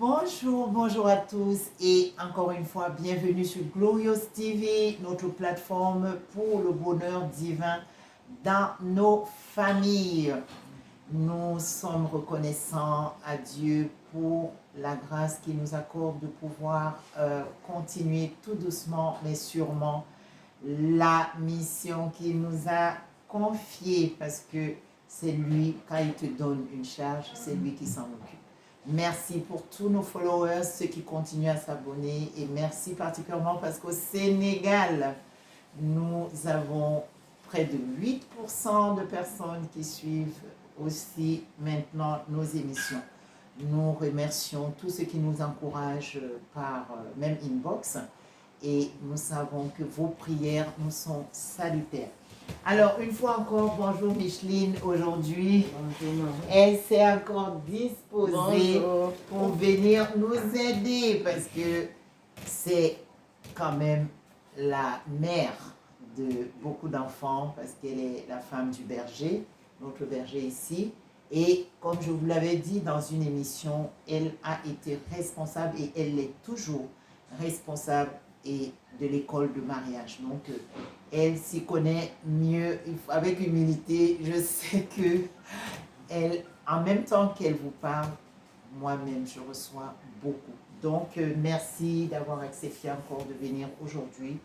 Bonjour, bonjour à tous et encore une fois, bienvenue sur Glorious TV, notre plateforme pour le bonheur divin dans nos familles. Nous sommes reconnaissants à Dieu pour la grâce qu'il nous accorde de pouvoir continuer tout doucement mais sûrement la mission qu'il nous a confiée parce que c'est lui, quand il te donne une charge, c'est lui qui s'en occupe. Merci pour tous nos followers, ceux qui continuent à s'abonner et merci particulièrement parce qu'au Sénégal, nous avons près de 8% de personnes qui suivent aussi maintenant nos émissions. Nous remercions tous ceux qui nous encouragent par même inbox et nous savons que vos prières nous sont salutaires. Alors, une fois encore, bonjour Micheline. Aujourd'hui, elle s'est encore disposée pour venir nous aider parce que c'est quand même la mère de beaucoup d'enfants parce qu'elle est la femme du berger, notre berger ici. Et comme je vous l'avais dit dans une émission, elle a été responsable et elle est toujours responsable et de l'école de mariage. Donc, elle s'y connaît mieux. Avec humilité, je sais que elle, en même temps qu'elle vous parle, moi-même, je reçois beaucoup. Donc, merci d'avoir accepté encore de venir aujourd'hui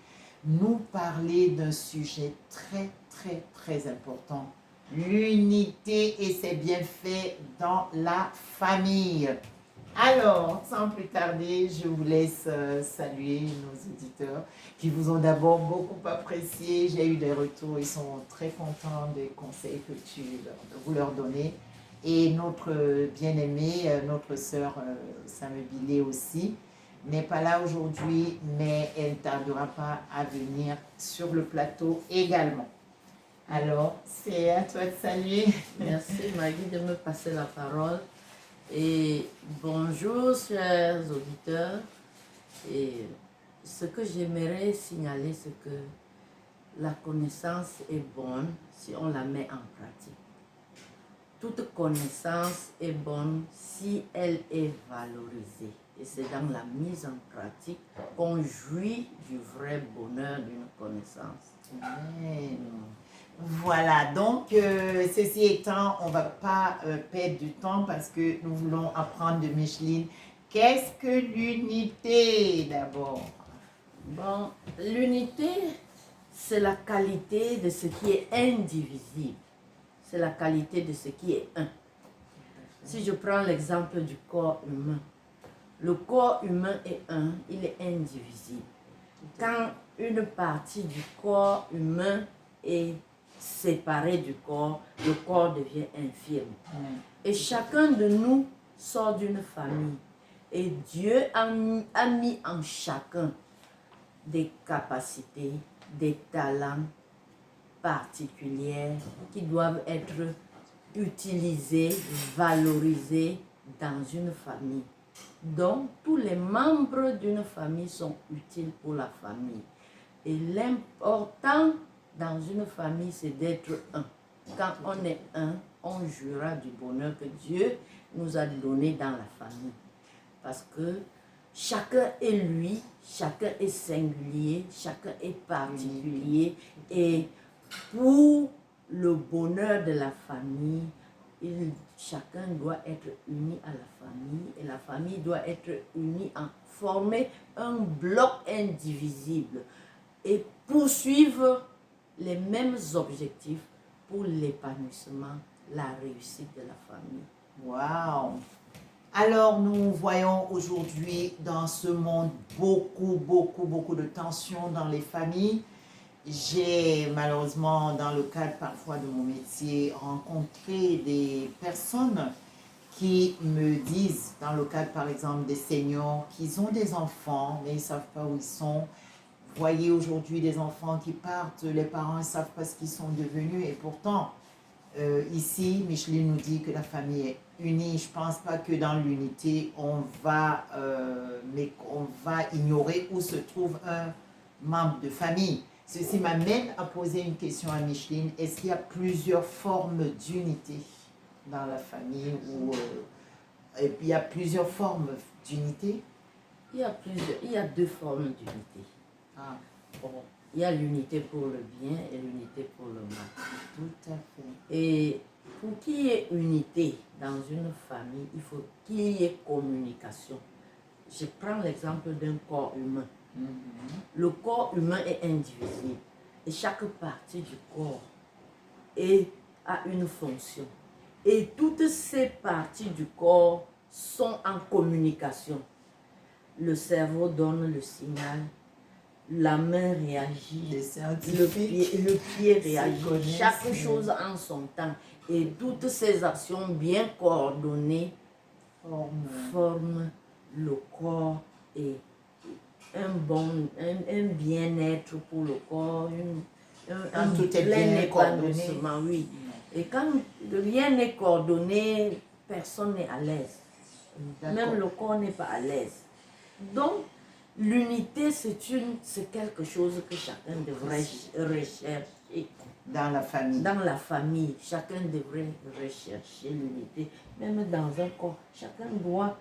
nous parler d'un sujet très, très, très important. L'unité et ses bienfaits dans la famille. Alors, sans plus tarder, je vous laisse saluer nos auditeurs qui vous ont d'abord beaucoup apprécié. J'ai eu des retours, ils sont très contents des conseils que vous leur donnez. Et notre bien-aimée, notre sœur Samebile aussi, n'est pas là aujourd'hui, mais elle ne tardera pas à venir sur le plateau également. Alors, c'est à toi de saluer. Merci Maggie de me passer la parole. Et bonjour chers auditeurs. Et ce que j'aimerais signaler, c'est que la connaissance est bonne si on la met en pratique. Toute connaissance est bonne si elle est valorisée. Et c'est dans la mise en pratique qu'on jouit du vrai bonheur d'une connaissance. Amen. Voilà, donc ceci étant, on ne va pas perdre du temps parce que nous voulons apprendre de Micheline. Qu'est-ce que l'unité d'abord? Bon, l'unité, c'est la qualité de ce qui est indivisible. C'est la qualité de ce qui est un. Si je prends l'exemple du corps humain, le corps humain est un, il est indivisible. Quand une partie du corps humain est séparée du corps, le corps devient infirme. Et chacun de nous sort d'une famille. Et Dieu a mis en chacun des capacités, des talents particuliers qui doivent être utilisés, valorisés dans une famille. Donc, tous les membres d'une famille sont utiles pour la famille. Et l'important dans une famille, c'est d'être un. Quand on est un, on jouira du bonheur que Dieu nous a donné dans la famille. Parce que chacun est lui, chacun est singulier, chacun est particulier. Et pour le bonheur de la famille, chacun doit être uni à la famille et la famille doit être unie en former un bloc indivisible et poursuivre les mêmes objectifs pour l'épanouissement, la réussite de la famille. Wow! Alors, nous voyons aujourd'hui dans ce monde beaucoup de tensions dans les familles. J'ai malheureusement, dans le cadre parfois de mon métier, rencontré des personnes qui me disent, dans le cadre par exemple des seniors, qu'ils ont des enfants, mais ils ne savent pas où ils sont. Vous voyez aujourd'hui des enfants qui partent, les parents ne savent pas ce qu'ils sont devenus et pourtant, ici, Micheline nous dit que la famille est unie. Je ne pense pas que dans l'unité, on va ignorer où se trouve un membre de famille. Ceci m'amène à poser une question à Micheline. Est-ce qu'il y a plusieurs formes d'unité dans la famille et puis il y a plusieurs formes d'unité? Il y a deux formes d'unité. Ah, Bon, il y a l'unité pour le bien et l'unité pour le mal. tout à fait. Et pour qu'il y ait unité dans une famille, il faut qu'il y ait communication. Je prends l'exemple d'un corps humain. Le corps humain est indivisible et chaque partie du corps a une fonction. Et toutes ces parties du corps sont en communication. Le cerveau donne le signal, la main réagit, le pied réagit, chaque chose en son temps. Et toutes ces actions bien coordonnées forment le corps et un bien-être pour le corps, un plein épanouissement, oui. Et quand rien n'est coordonné, personne n'est à l'aise. Même le corps n'est pas à l'aise. Donc, l'unité, c'est quelque chose que chacun devrait rechercher. Dans la famille. Dans la famille, chacun devrait rechercher l'unité. Même dans un corps, chacun doit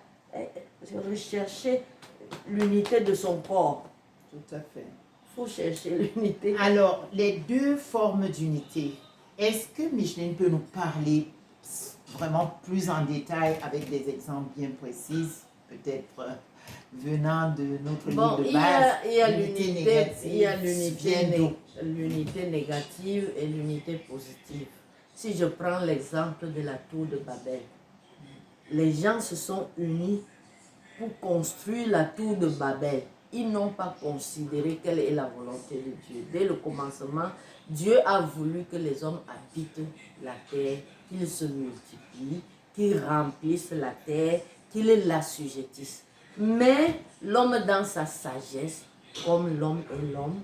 rechercher l'unité de son corps. Tout à fait. Il faut chercher l'unité. Alors, les deux formes d'unité, est-ce que Micheline peut nous parler vraiment plus en détail avec des exemples bien précis, peut-être venant de notre livre de base? Il y a l'unité négative et l'unité positive. Si je prends l'exemple de la tour de Babel, les gens se sont unis pour construire la tour de Babel. Ils n'ont pas considéré quelle est la volonté de Dieu. Dès le commencement, Dieu a voulu que les hommes habitent la terre, qu'ils se multiplient, qu'ils remplissent la terre, qu'ils l'assujettissent. Mais l'homme dans sa sagesse, comme l'homme est l'homme,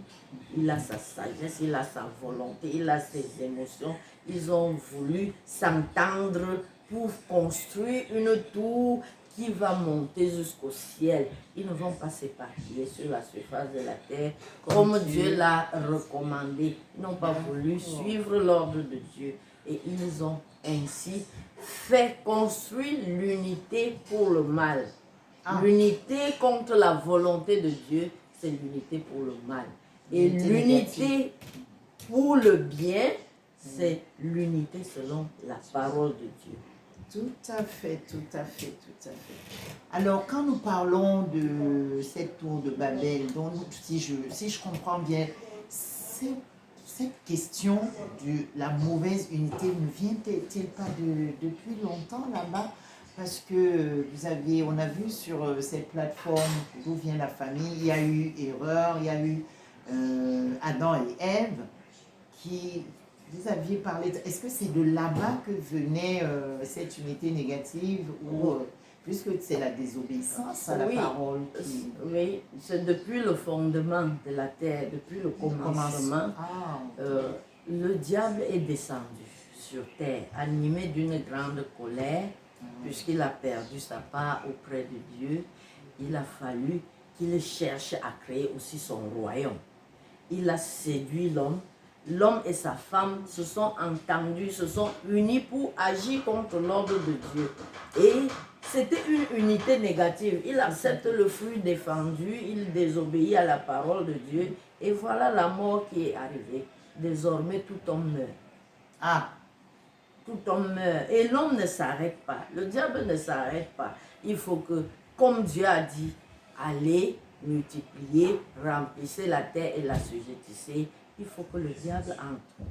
il a sa sagesse, il a sa volonté, il a ses émotions. Ils ont voulu s'entendre pour construire une tour qui va monter jusqu'au ciel. Ils ne vont pas s'éparpiller sur la surface de la terre comme Dieu l'a recommandé. Ils n'ont pas voulu suivre l'ordre de Dieu. Et ils ont ainsi fait construire l'unité pour le mal. L'unité contre la volonté de Dieu, c'est l'unité pour le mal. Et l'unité pour le bien, c'est l'unité selon la parole de Dieu. Tout à fait, tout à fait, tout à fait. Alors, quand nous parlons de cette tour de Babel, donc, si je comprends bien, cette question de la mauvaise unité ne vient-elle pas depuis longtemps là-bas? Parce que on a vu sur cette plateforme d'où vient la famille, il y a eu erreur, il y a eu Adam et Ève qui... Vous aviez parlé, est-ce que c'est de là-bas que venait cette unité négative ou puisque c'est la désobéissance à la parole Oui, c'est depuis le fondement de la terre, depuis le commencement, le diable est descendu sur terre, animé d'une grande colère, puisqu'il a perdu sa part auprès de Dieu. Il a fallu qu'il cherche à créer aussi son royaume. Il a séduit l'homme. L'homme et sa femme se sont entendus, se sont unis pour agir contre l'ordre de Dieu. Et c'était une unité négative. Il accepte le fruit défendu, il désobéit à la parole de Dieu. Et voilà la mort qui est arrivée. Désormais, tout homme meurt. Tout homme meurt. Et l'homme ne s'arrête pas. Le diable ne s'arrête pas. Il faut que, comme Dieu a dit, allez, multipliez, remplissez la terre et la l'assujettissez. Il faut que le diable entre.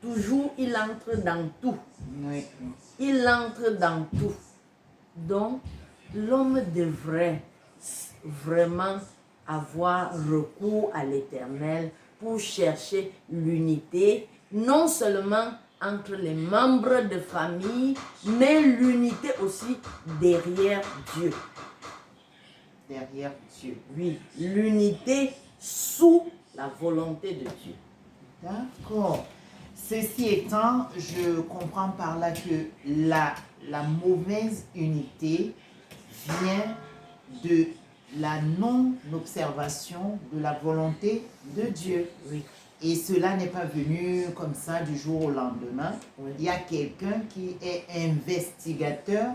Toujours, il entre dans tout. Oui. Il entre dans tout. Donc, l'homme devrait vraiment avoir recours à l'Éternel pour chercher l'unité, non seulement entre les membres de famille, mais l'unité aussi derrière Dieu. Derrière Dieu. Oui, l'unité sous la volonté de Dieu. D'accord. Ceci étant, je comprends par là que la mauvaise unité vient de la non-observation de la volonté de Dieu. Oui. Et cela n'est pas venu comme ça du jour au lendemain. Oui. Il y a quelqu'un qui est investigateur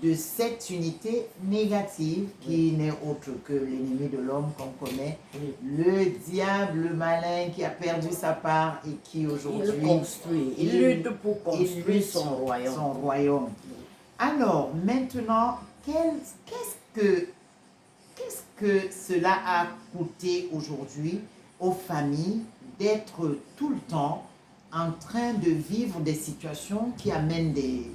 de cette unité négative qui n'est autre que l'ennemi de l'homme qu'on connaît, le diable, le malin qui a perdu sa part et qui aujourd'hui il lutte pour construire son royaume. Alors maintenant, qu'est-ce que cela a coûté aujourd'hui aux familles d'être tout le temps en train de vivre des situations qui amènent des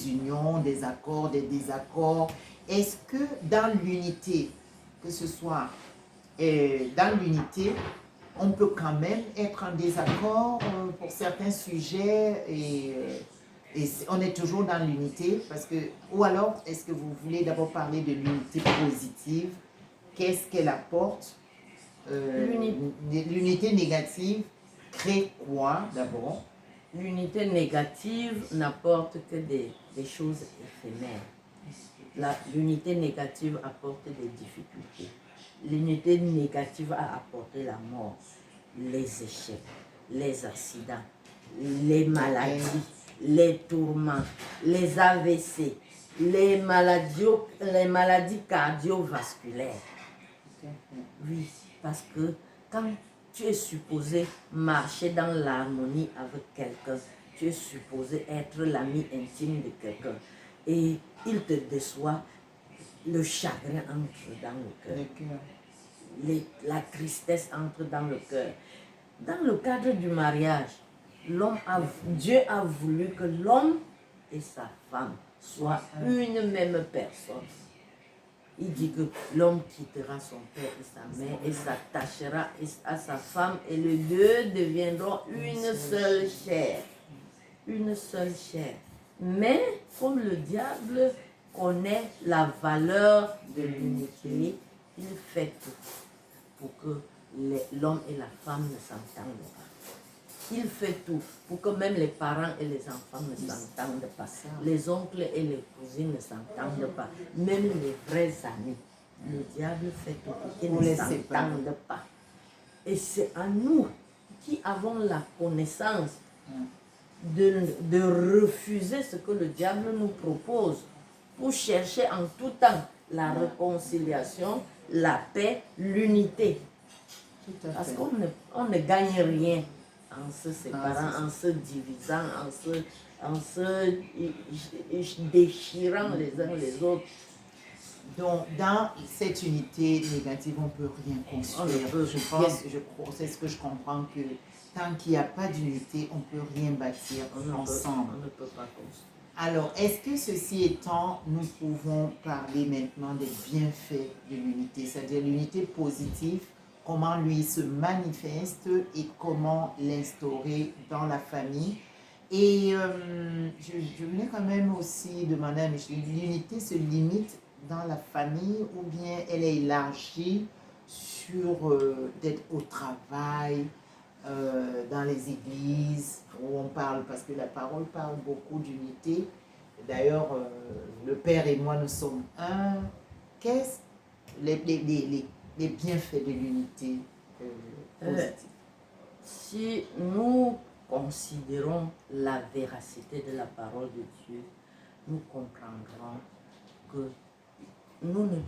unions, des accords, des désaccords? Est-ce que dans l'unité, que ce soit dans l'unité, on peut quand même être en désaccord pour certains sujets et on est toujours dans l'unité parce que, ou alors, est-ce que vous voulez d'abord parler de l'unité positive? Qu'est-ce qu'elle apporte? L'unité négative crée quoi d'abord? L'unité négative n'apporte que des choses éphémères. L'unité négative apporte des difficultés. L'unité négative a apporté la mort, les échecs, les accidents, les maladies, les tourments, les AVC, les maladies cardiovasculaires. Oui, parce que quand tu es supposé marcher dans l'harmonie avec quelqu'un, tu es supposé être l'ami intime de quelqu'un, et il te déçoit, le chagrin entre dans le cœur. La tristesse entre dans le cœur. Dans le cadre du mariage, Dieu a voulu que l'homme et sa femme soient une même personne. Il dit que l'homme quittera son père et sa mère et s'attachera à sa femme et les deux deviendront une seule chair. Une seule chair. Mais comme le diable connaît la valeur de l'unité, il fait tout pour que l'homme et la femme ne s'entendent pas. Il fait tout pour que même les parents et les enfants ne s'entendent pas. Les oncles et les cousines ne s'entendent pas. Même les vrais amis. Le diable fait tout pour qu'ils ne s'entendent pas. Et c'est à nous qui avons la connaissance de refuser ce que le diable nous propose pour chercher en tout temps la réconciliation, la paix, l'unité. Parce qu'on ne gagne rien en se séparant, en se divisant, en se déchirant les uns les autres. Donc, dans cette unité négative, on ne peut rien construire. C'est ce que je comprends, que tant qu'il n'y a pas d'unité, on ne peut rien bâtir ensemble. On ne peut pas construire. Alors, est-ce que ceci étant, nous pouvons parler maintenant des bienfaits de l'unité, c'est-à-dire l'unité positive, comment lui se manifeste et comment l'instaurer dans la famille. Et je voulais quand même aussi demander à Micheline, l'unité se limite dans la famille ou bien elle est élargie sur d'être au travail, dans les églises où on parle, parce que la parole parle beaucoup d'unité. D'ailleurs, le Père et moi, nous sommes un. Qu'est-ce les bienfaits de l'unité positive? Si nous considérons la véracité de la parole de Dieu, nous comprendrons que nous ne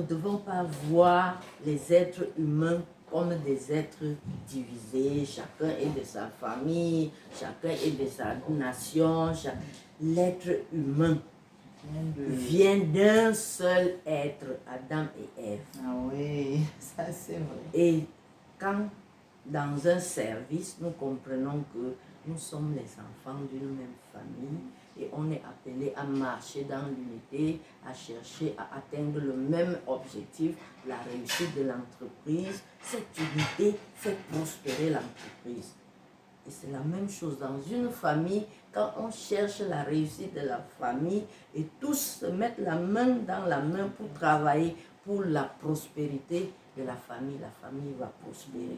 devons pas voir les êtres humains comme des êtres divisés. Chacun est de sa famille, chacun est de sa nation. L'être humain vient d'un seul être, Adam et Ève. Ah oui, ça c'est vrai. Et quand dans un service, nous comprenons que nous sommes les enfants d'une même famille et on est appelé à marcher dans l'unité, à chercher à atteindre le même objectif, la réussite de l'entreprise. Cette unité fait prospérer l'entreprise. Et c'est la même chose dans une famille, quand on cherche la réussite de la famille et tous se mettent la main dans la main pour travailler pour la prospérité de la famille va prospérer.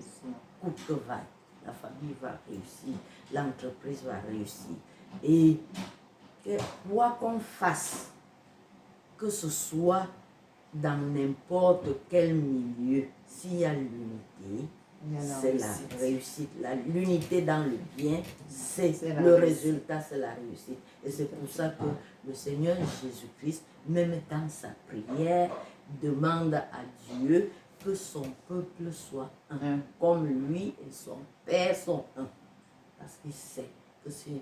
Coûte que vaille, la famille va réussir, l'entreprise va réussir. Et quoi qu'on fasse, que ce soit dans n'importe quel milieu, s'il y a l'unité, c'est la réussite. L'unité dans le bien, c'est la le réussite. résultat, c'est la réussite. Et c'est pour ça que le Seigneur Jésus-Christ, même dans sa prière, demande à Dieu que son peuple soit un, comme lui et son Père sont un. Parce qu'il sait que si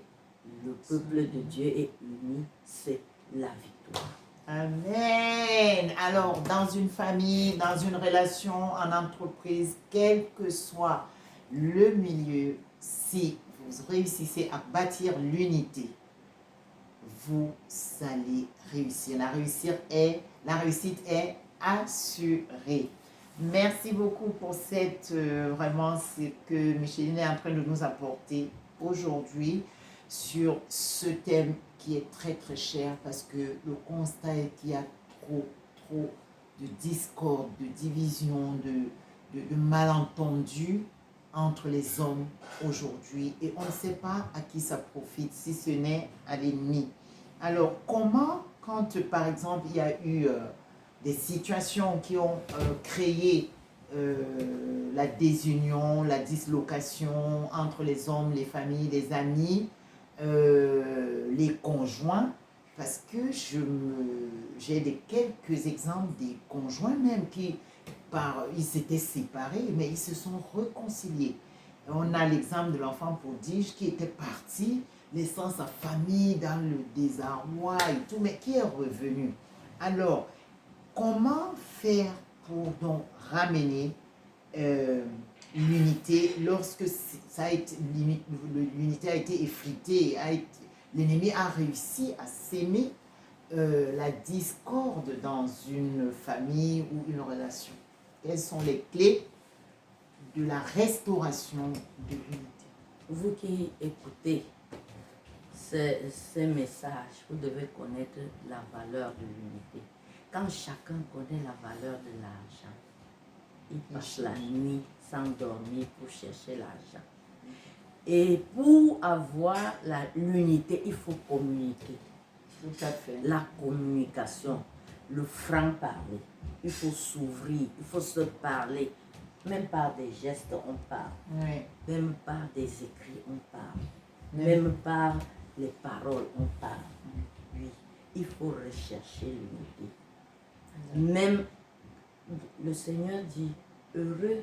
le peuple de Dieu est uni, c'est la victoire. Amen. Alors, dans une famille, dans une relation, en entreprise, quel que soit le milieu, si vous réussissez à bâtir l'unité, vous allez réussir. La réussite est assurée. Merci beaucoup pour cette, vraiment, ce que Micheline est en train de nous apporter aujourd'hui sur ce thème qui est très très cher, parce que le constat est qu'il y a trop de discorde, de division, de malentendus entre les hommes aujourd'hui, et on ne sait pas à qui ça profite, si ce n'est à l'ennemi. Alors, comment, quand par exemple il y a eu des situations qui ont créé la désunion, la dislocation entre les hommes, les familles, les amis, les conjoints, parce que j'ai quelques exemples des conjoints même qui, ils s'étaient séparés, mais ils se sont réconciliés. On a l'exemple de l'enfant prodige qui était parti, laissant sa famille dans le désarroi et tout, mais qui est revenu. Alors, comment faire pour donc ramener l'unité lorsque l'unité a été effritée, l'ennemi a réussi à s'aimer la discorde dans une famille ou une relation? Quelles sont les clés de la restauration de l'unité? Vous qui écoutez ces messages, vous devez connaître la valeur de l'unité. Quand chacun connaît la valeur de l'argent, il passe la nuit sans dormir pour chercher l'argent. Et pour avoir l'unité, il faut communiquer. Tout à fait. La communication, le franc-parler. Il faut s'ouvrir, il faut se parler. Même par des gestes, on parle. Oui. Même par des écrits, on parle. Même par les paroles, on parle. Oui, il faut rechercher l'unité. Même le Seigneur dit, heureux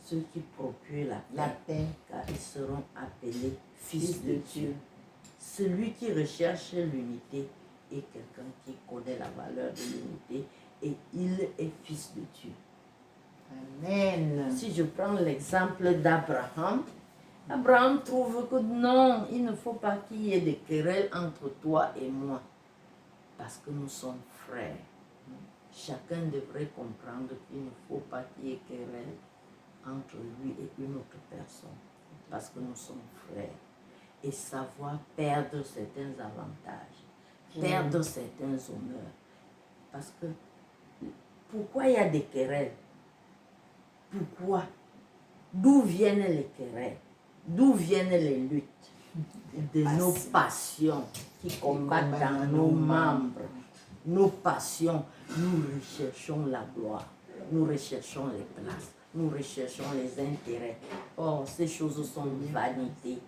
ceux qui procurent la paix, car ils seront appelés fils de Dieu. Celui qui recherche l'unité est quelqu'un qui connaît la valeur de l'unité et il est fils de Dieu. Amen. Si je prends l'exemple d'Abraham, Abraham trouve que non, il ne faut pas qu'il y ait des querelles entre toi et moi, parce que nous sommes frères. Chacun devrait comprendre qu'il ne faut pas qu'il y ait querelle entre lui et une autre personne, parce que nous sommes frères. Et savoir perdre certains avantages, perdre certains honneurs. Parce que, pourquoi il y a des querelles? Pourquoi? D'où viennent les querelles? D'où viennent les luttes? De nos passions qui combattent dans nos membres. Nos passions, nous recherchons la gloire, nous recherchons les places, nous recherchons les intérêts. Or, ces choses sont vanité.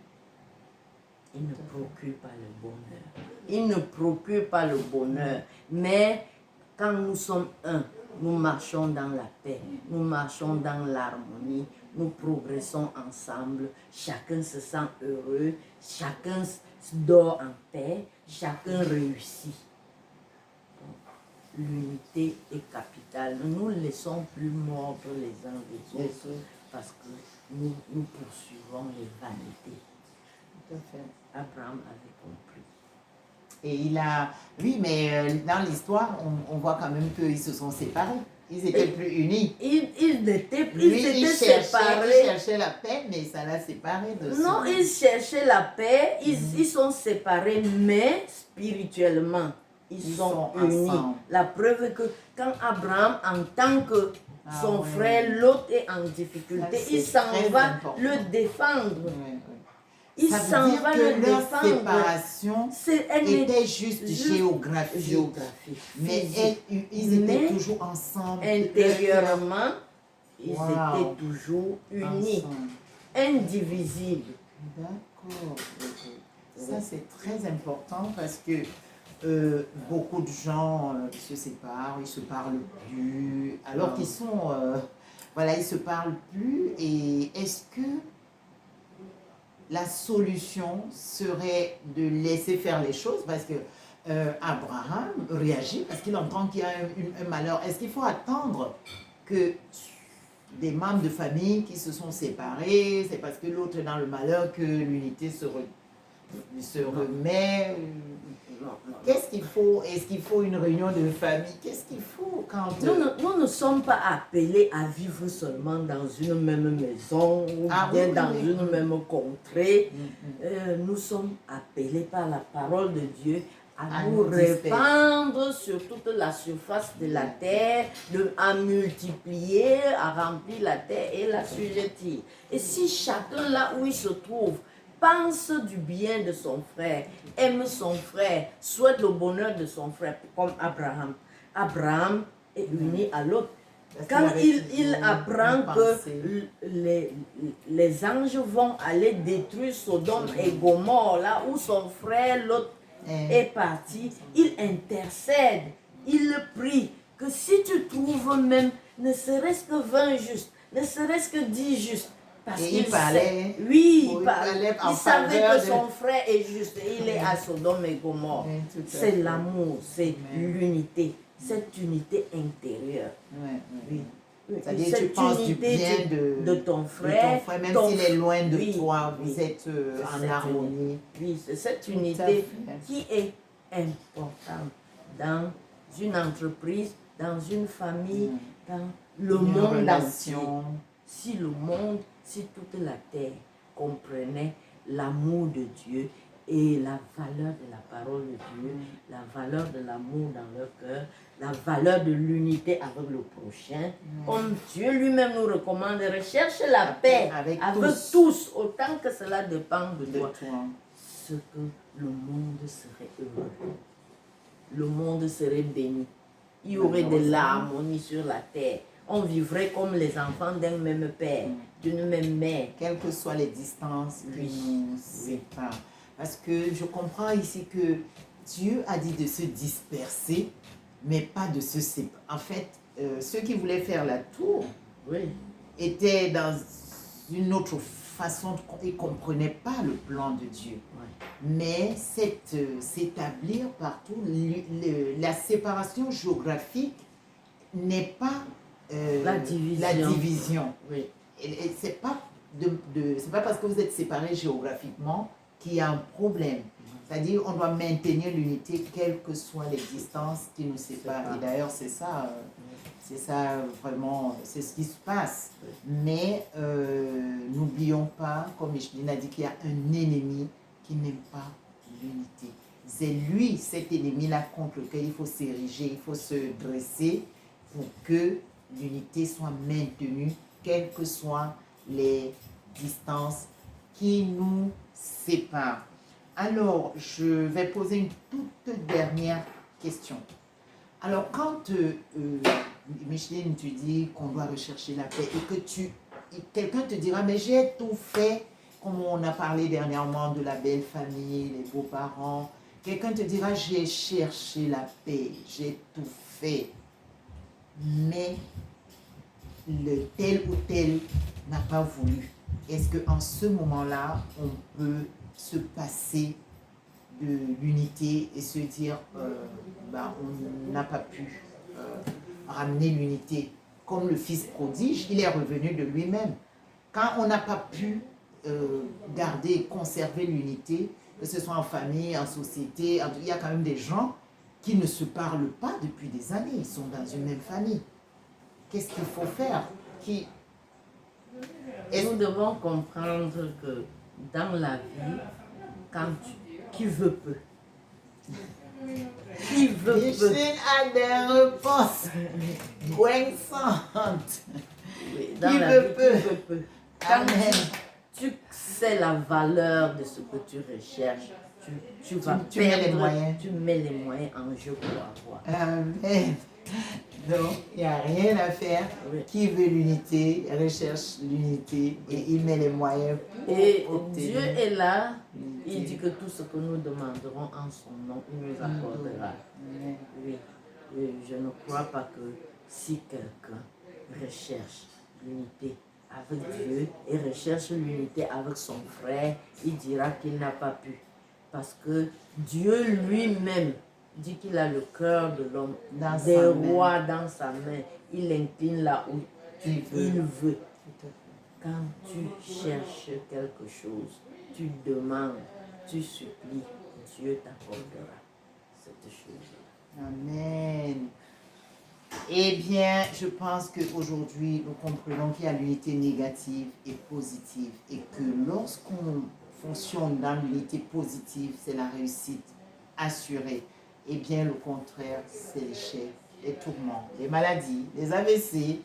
Ils ne procurent pas le bonheur. Ils ne procurent pas le bonheur. Mais quand nous sommes un, nous marchons dans la paix, nous marchons dans l'harmonie, nous progressons ensemble, chacun se sent heureux, chacun dort en paix, chacun réussit. L'unité est capitale. Nous ne laissons plus mordre les uns les autres parce que nous poursuivons les vanités. Tout à fait. Abraham avait compris. Et il a... Oui, mais dans l'histoire, on voit quand même qu'ils se sont séparés. Ils étaient plus unis. Ils étaient séparés. Il cherchait la paix, mais ça l'a séparé de ça. Non, ils cherchaient la paix, ils sont séparés, mais spirituellement, ils sont unis. Ensemble. La preuve que quand Abraham entend que son frère, l'autre est en difficulté, il s'en va le défendre. Oui. Il s'en va le leur défendre. séparation était juste géographique. Mais ils étaient toujours ensemble. Intérieurement, Ils Wow. étaient toujours unis, Ensemble. indivisibles. D'accord. Ça, c'est très important parce que beaucoup de gens se séparent, ils se parlent plus, alors qu'ils sont, voilà, ils se parlent plus. Et est-ce que la solution serait de laisser faire les choses parce que Abraham réagit parce qu'il entend qu'il y a un malheur. Est-ce qu'il faut attendre que des membres de famille qui se sont séparés, c'est parce que l'autre est dans le malheur que l'unité se remet? Qu'est-ce qu'il faut? Est-ce qu'il faut une réunion de famille? Qu'est-ce qu'il faut quand... Nous ne sommes pas appelés à vivre seulement dans une même maison ou bien dans une même contrée. Nous sommes appelés par la parole de Dieu à nous répandre sur toute la surface de la terre, à multiplier, à remplir la terre et la sujettir. Et si chacun là où il se trouve pense du bien de son frère, aime son frère, souhaite le bonheur de son frère, comme Abraham. Abraham est uni à l'autre. Quand il apprend que les anges vont aller détruire Sodome et Gomorrhe, là où son frère, l'autre, est parti, il intercède, il prie que si tu trouves même ne serait-ce que 20 justes, ne serait-ce que 10 justes, parce qu'il parlait, il savait que son frère est juste, il est à Sodome et Gomorrhe. C'est l'amour, c'est l'unité, cette unité intérieure. C'est-à-dire que tu penses du bien de ton frère, même s'il est loin de toi, vous êtes en harmonie. Oui, c'est cette unité qui est importante dans une entreprise, dans une famille, dans le monde entier. Si le monde, si toute la terre comprenait l'amour de Dieu et la valeur de la parole de Dieu, la valeur de l'amour dans leur cœur, la valeur de l'unité avec le prochain, comme Dieu lui-même nous recommande, recherche la paix avec tous, autant que cela dépend de toi. Ce que le monde serait heureux, le monde serait béni, il y aurait de l'harmonie sur la terre. On vivrait comme les enfants d'un même père, d'une même mère. Quelles que soient les distances qui nous séparent. Parce que je comprends ici que Dieu a dit de se disperser, mais pas de se séparer. En fait, ceux qui voulaient faire la tour étaient dans une autre façon, ils ne comprenaient pas le plan de Dieu. Mais s'établir partout, la séparation géographique n'est pas la division. Et c'est pas parce que vous êtes séparés géographiquement qu'il y a un problème. C'est-à-dire qu'on doit maintenir l'unité quelles que soient les distances qui nous séparent. Et d'ailleurs, c'est ça vraiment, c'est ce qui se passe. Mais n'oublions pas, comme Micheline a dit, qu'il y a un ennemi qui n'aime pas l'unité. C'est lui, cet ennemi-là, contre lequel il faut s'ériger, il faut se dresser pour que l'unité soit maintenue, quelles que soient les distances qui nous séparent. Alors, je vais poser une toute dernière question. Alors, quand Micheline, tu dis qu'on doit rechercher la paix et que quelqu'un te dira, mais j'ai tout fait, comme on a parlé dernièrement de la belle famille, les beaux-parents, quelqu'un te dira, j'ai cherché la paix, j'ai tout fait, mais le tel ou tel n'a pas voulu. Est-ce qu'en ce moment-là, on peut se passer de l'unité et se dire on n'a pas pu ramener l'unité? Comme le fils prodige, il est revenu de lui-même. Quand on n'a pas pu garder, conserver l'unité, que ce soit en famille, en société, il y a quand même des gens qui ne se parlent pas depuis des années, ils sont dans une même famille. Qu'est-ce qu'il faut faire? Nous devons comprendre que dans la vie, qui veut peut. Qui veut peut. Micheline a des réponses poinçantes. Oui, dans la vie, qui veut peut. Quand tu sais la valeur de ce que tu recherches, tu vas perdre, tu mets les moyens en jeu pour avoir. Amen. Donc, il n'y a rien à faire. Oui. Qui veut l'unité, recherche l'unité et il met les moyens pour Et obtenir Dieu est là, il l'unité. dit que tout ce que nous demanderons en son nom, il nous accordera. Amen. Oui, je ne crois pas que si quelqu'un recherche l'unité avec Dieu et recherche l'unité avec son frère, il dira qu'il n'a pas pu. Parce que Dieu lui-même dit qu'il a le cœur de l'homme, Dans des sa main. rois dans sa main. Il incline là où Il veut. il veut. Tout à fait. Quand tu cherches quelque chose, tu demandes, tu supplies, Dieu t'accordera cette chose. Amen. Eh bien, je pense qu'aujourd'hui, nous comprenons qu'il y a l'unité négative et positive et que lorsqu'on fonctionne dans l'unité positive, c'est la réussite assurée. Eh bien, le contraire, c'est l'échec, les tourments, les maladies, les AVC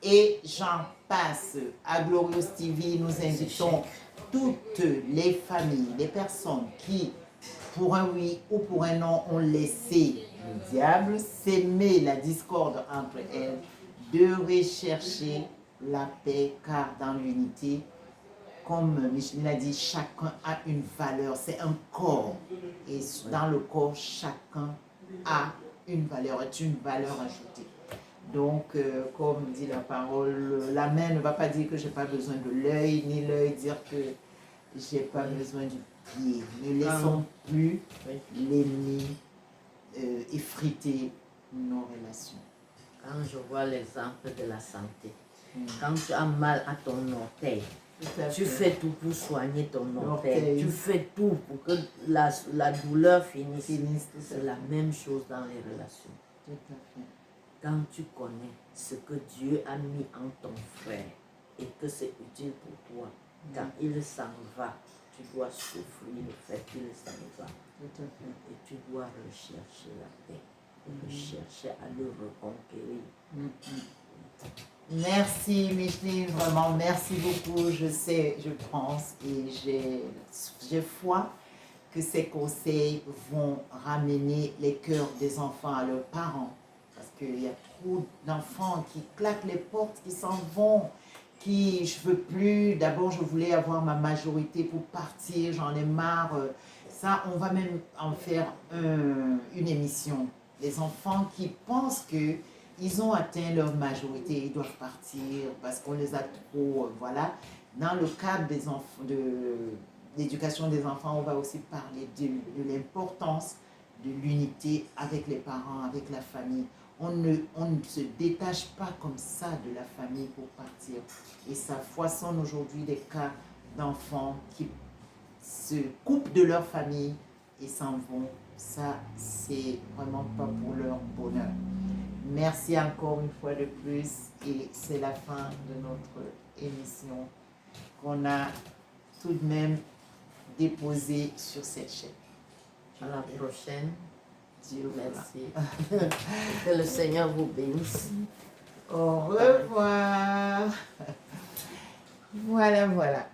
et j'en passe. À Glorious TV, nous invitons toutes les familles, les personnes qui, pour un oui ou pour un non, ont laissé le diable s'aimer la discorde entre elles, de rechercher la paix, car dans l'unité, comme Micheline a dit, chacun a une valeur, c'est un corps. Et dans le corps, chacun a une valeur, est une valeur ajoutée. Donc, comme dit la parole, la main ne va pas dire que je n'ai pas besoin de l'œil, ni l'œil dire que je n'ai pas besoin du pied. Ne laissons plus l'ennemi effriter nos relations. Quand je vois l'exemple de la santé, quand tu as mal à ton orteil, tu fais tout pour soigner ton orteil. Tu fais tout pour que la douleur finisse. C'est la même chose dans les relations. Tout à fait. Quand tu connais ce que Dieu a mis en ton frère et que c'est utile pour toi, quand il s'en va, tu dois souffrir le fait qu'il s'en va. Tout à fait. Et tu dois rechercher la paix, rechercher à le reconquérir. Merci Micheline, vraiment merci beaucoup. Je sais, je pense et j'ai foi que ces conseils vont ramener les cœurs des enfants à leurs parents. Parce qu'il y a trop d'enfants qui claquent les portes, qui s'en vont, qui je veux plus. D'abord, je voulais avoir ma majorité pour partir, j'en ai marre. Ça, on va même en faire une émission. Les enfants qui pensent que ils ont atteint leur majorité, ils doivent partir parce qu'on les a trop, voilà. Dans le cadre des enfants, de l'éducation des enfants, on va aussi parler de l'importance de l'unité avec les parents, avec la famille. On ne se détache pas comme ça de la famille pour partir. Et ça foisonne aujourd'hui des cas d'enfants qui se coupent de leur famille et s'en vont. Ça, c'est vraiment pas pour leur bonheur. Merci encore une fois de plus et c'est la fin de notre émission qu'on a tout de même déposée sur cette chaîne. À la prochaine. Dieu Merci. Que le Seigneur vous bénisse. Au revoir. Voilà, voilà.